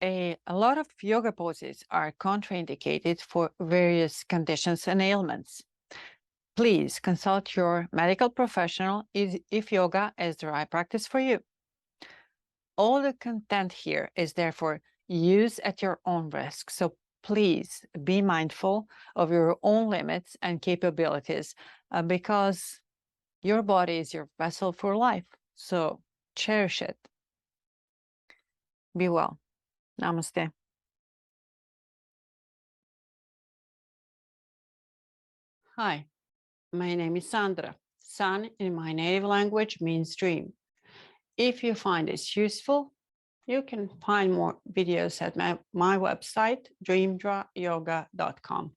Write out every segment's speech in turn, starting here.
A lot of yoga poses are contraindicated for various conditions and ailments. Please consult your medical professional if yoga is the right practice for you. All the content here is therefore used at your own risk, so please be mindful of your own limits and capabilities because your body is your vessel for life, so cherish it. Be well. Namaste. Hi, my name is Sandra. Sun in my native language means dream. If you find this useful, you can find more videos at my website, dreamdrayoga.com.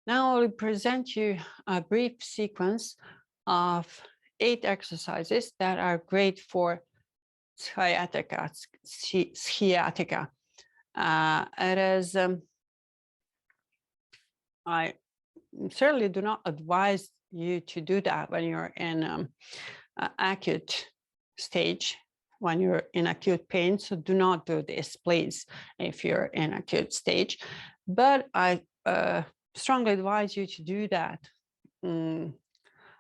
Now I will present you a brief sequence of 8 exercises that are great for sciatica. I certainly do not advise you to do that when you're in acute stage, when you're in acute pain. So do not do this, please, if you're in acute stage. But I strongly advise you to do that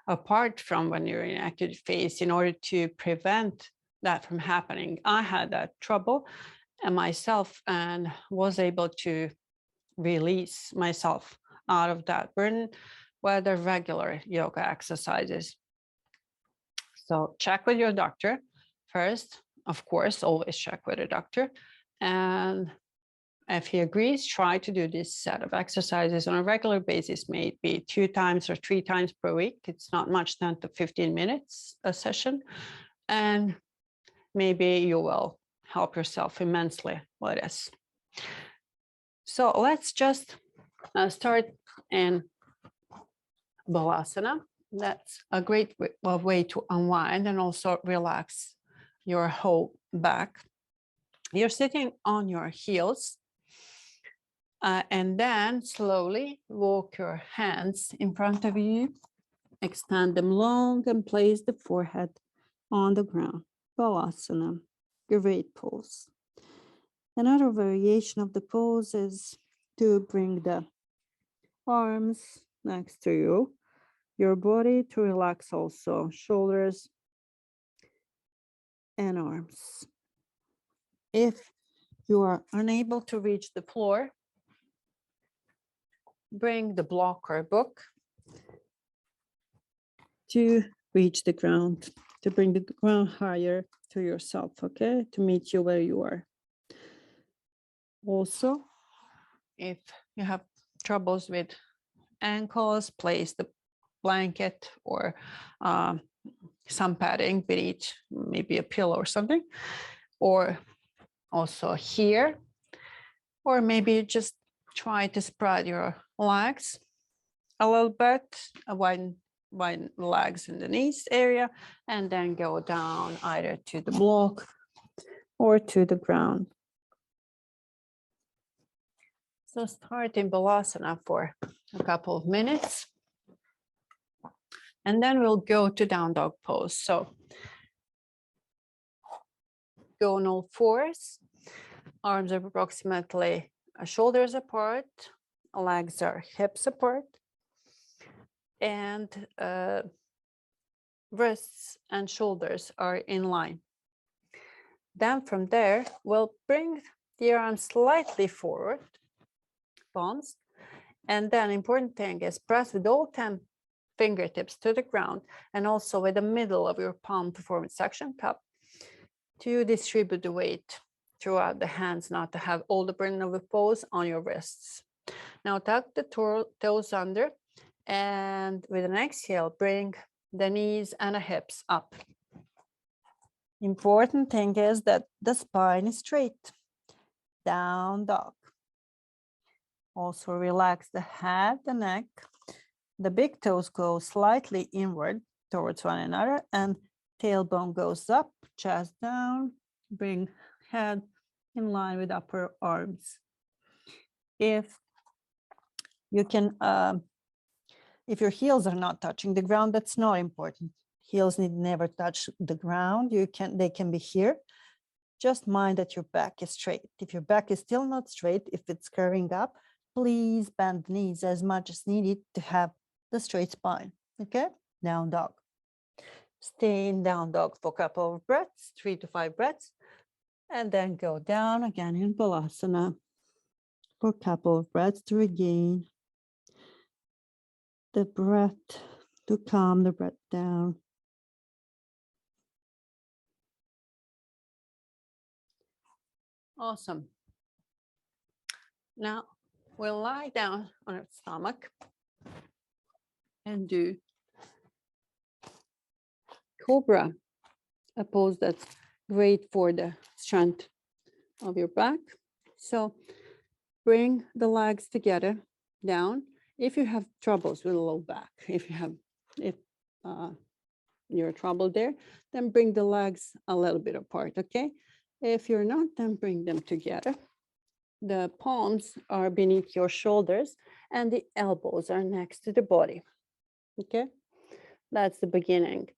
apart from when you're in acute phase in order to prevent that from happening. I had that trouble myself and was able to release myself out of that burden with the regular yoga exercises. So check with your doctor first, of course, always check with a doctor. And if he agrees, try to do this set of exercises on a regular basis, maybe 2 times or 3 times per week. It's not much, 10 to 15 minutes a session. And maybe you will help yourself immensely with this. So let's just start in Balasana. That's a great way to unwind and also relax your whole back. You're sitting on your heels and then slowly walk your hands in front of you, extend them long and place the forehead on the ground. Balasana, great pose. Another variation of the pose is to bring the arms next to you, your body to relax also, shoulders and arms. If you are unable to reach the floor, bring the block or book to reach the ground, to bring the ground higher to yourself, okay, to meet you where you are. Also, if you have troubles with ankles, place the blanket or some padding beneath, maybe a pillow or something, or also here, or maybe just try to spread your legs a little bit, widen legs in the knees area, and then go down either to the block or to the ground. So start in Balasana for a couple of minutes. And then we'll go to down dog pose. So go on all fours, arms are approximately shoulders apart, legs are hips apart, and wrists and shoulders are in line. Then from there, we'll bring the arms slightly forward, palms, and then important thing is press with all 10 fingertips to the ground and also with the middle of your palm to form a suction cup to distribute the weight throughout the hands, not to have all the burden of the pose on your wrists. Now tuck the toes under and with an exhale, bring the knees and the hips up. Important thing is that the spine is straight. Down dog. Also relax the head, the neck. The big toes go slightly inward towards one another and tailbone goes up, chest down, bring head in line with upper arms. If you can, if your heels are not touching the ground, that's not important. Heels need never touch the ground. They can be here. just mind that your back is straight. If your back is still not straight, if it's curving up, please bend the knees as much as needed to have the straight spine. Okay, down dog. Stay in down dog for a couple of breaths, 3 to 5 breaths, and then go down again in Balasana for a couple of breaths to regain the breath, to calm the breath down. Awesome. Now we'll lie down on our stomach and do Cobra, a pose that's great for the strength of your back. So bring the legs together down. If you have troubles with low back, if you're trouble there, then bring the legs a little bit apart, okay? If you're not, then bring them together. The palms are beneath your shoulders and the elbows are next to the body, okay? That's the beginning.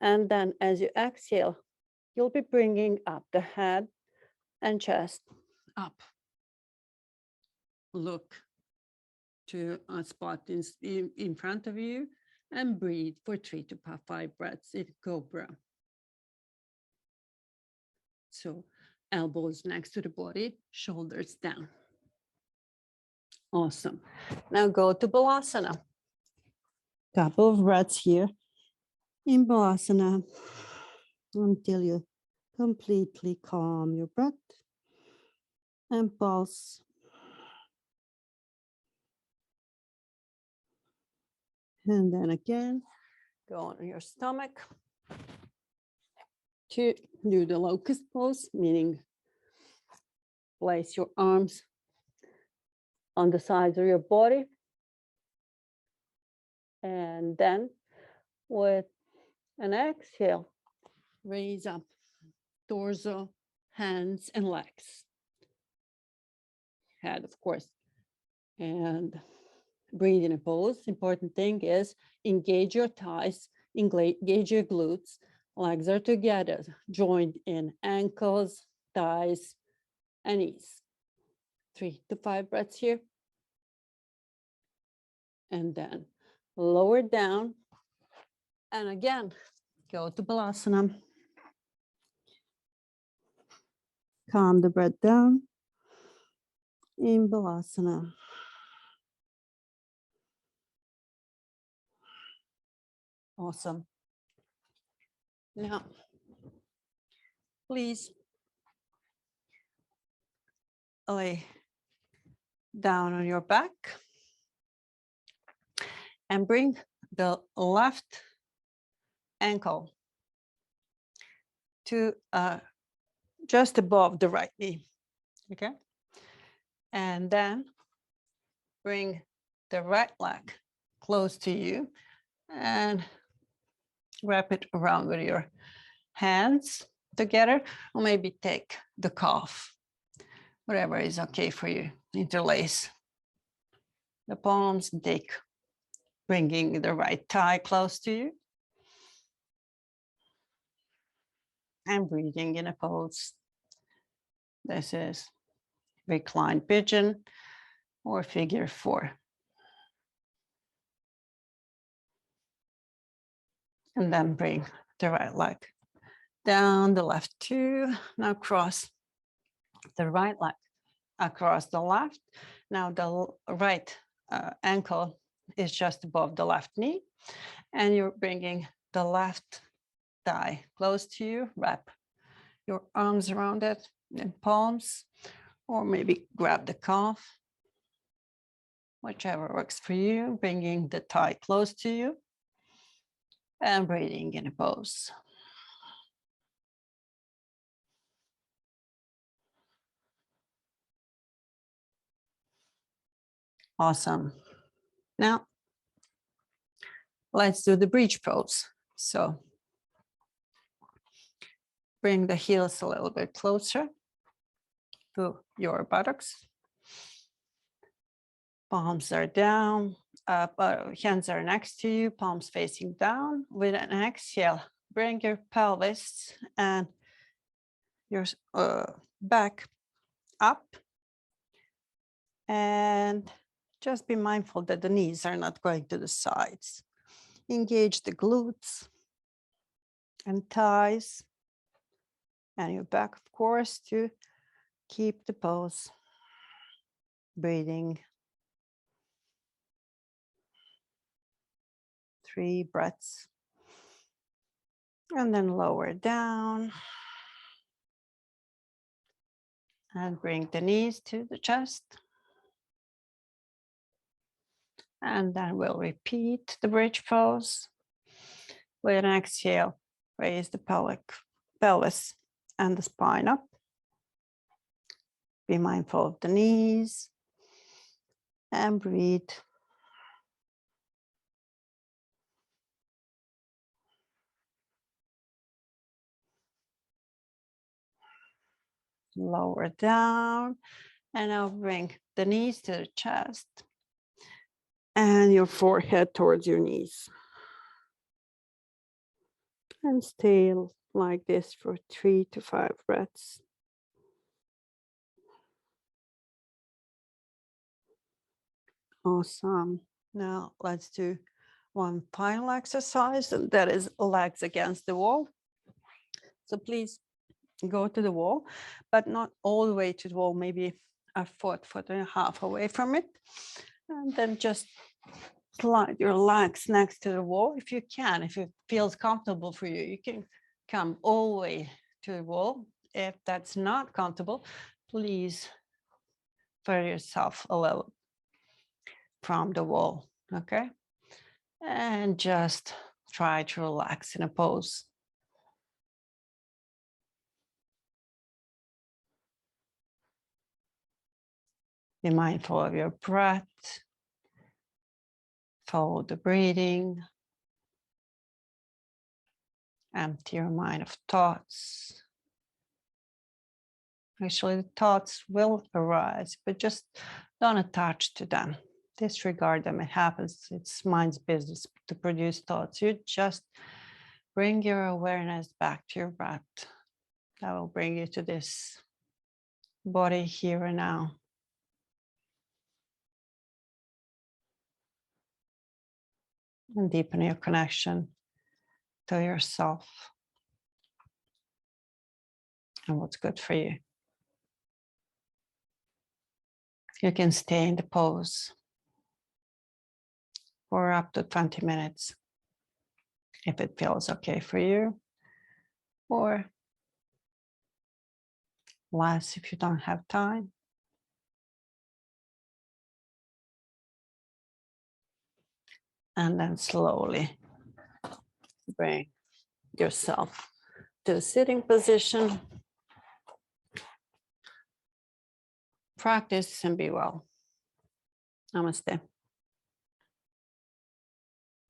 And then as you exhale, you'll be bringing up the head and chest up. Look to a spot in front of you and breathe for 3 to 5 breaths in Cobra. So elbows next to the body, shoulders down. Awesome. Now go to Balasana. Couple of breaths here in Balasana until you completely calm your breath and pulse. And then again, Go on your stomach to do the locust pose, meaning place your arms on the sides of your body. And then with an exhale, raise up torso, hands, and legs. Head, of course. And breathe in a pose. Important thing is engage your thighs, engage your glutes. Legs are together, joined in ankles, thighs, and knees. 3 to 5 breaths here. And then lower down. And again, go to Balasana. calm the breath down in Balasana. Awesome. Now, please lay down on your back and bring the left ankle to just above the right knee, okay? And then bring the right leg close to you and wrap it around with your hands together, or maybe take the calf, whatever is okay for you. Interlace the palms, bringing the right thigh close to you. And breathing in a pose. This is reclined pigeon or figure 4. And then bring the right leg down, the left 2. Now cross the right leg across the left. Now the right ankle is just above the left knee. And you're bringing the left thigh close to you. Wrap your arms around it in palms, or maybe grab the calf, whichever works for you, bringing the thigh close to you and breathing in a pose. Awesome. Now, let's do the bridge pose. So bring the heels a little bit closer to your buttocks. Palms are down, hands are next to you, palms facing down. With an exhale, bring your pelvis and your back up, and just be mindful that the knees are not going to the sides. Engage the glutes and thighs and your back, of course, to keep the pose. Breathing. 3 breaths. And then lower down. And bring the knees to the chest. And then we'll repeat the bridge pose. With an exhale, raise the pelvis and the spine up. Be mindful of the knees. And breathe. Lower down. And now bring the knees to the chest. And your forehead towards your knees. And stay like this for 3 to 5 breaths. Awesome. Now let's do one final exercise, and that is legs against the wall. So please go to the wall, but not all the way to the wall, maybe a foot and a half away from it. And then just slide your legs next to the wall if you can. If it feels comfortable for you, you can come all the way to the wall. If that's not comfortable, please further yourself a little from the wall, okay? And just try to relax in a pose. Be mindful of your breath. Follow the breathing. Empty your mind of thoughts. Actually, the thoughts will arise, but just don't attach to them. Disregard them. It happens. It's mind's business to produce thoughts. You just bring your awareness back to your breath. That will bring you to this body here and now. And deepen your connection to yourself and what's good for you. You can stay in the pose for up to 20 minutes if it feels okay for you, or less if you don't have time. And then slowly bring yourself to a sitting position. Practice and be well. Namaste.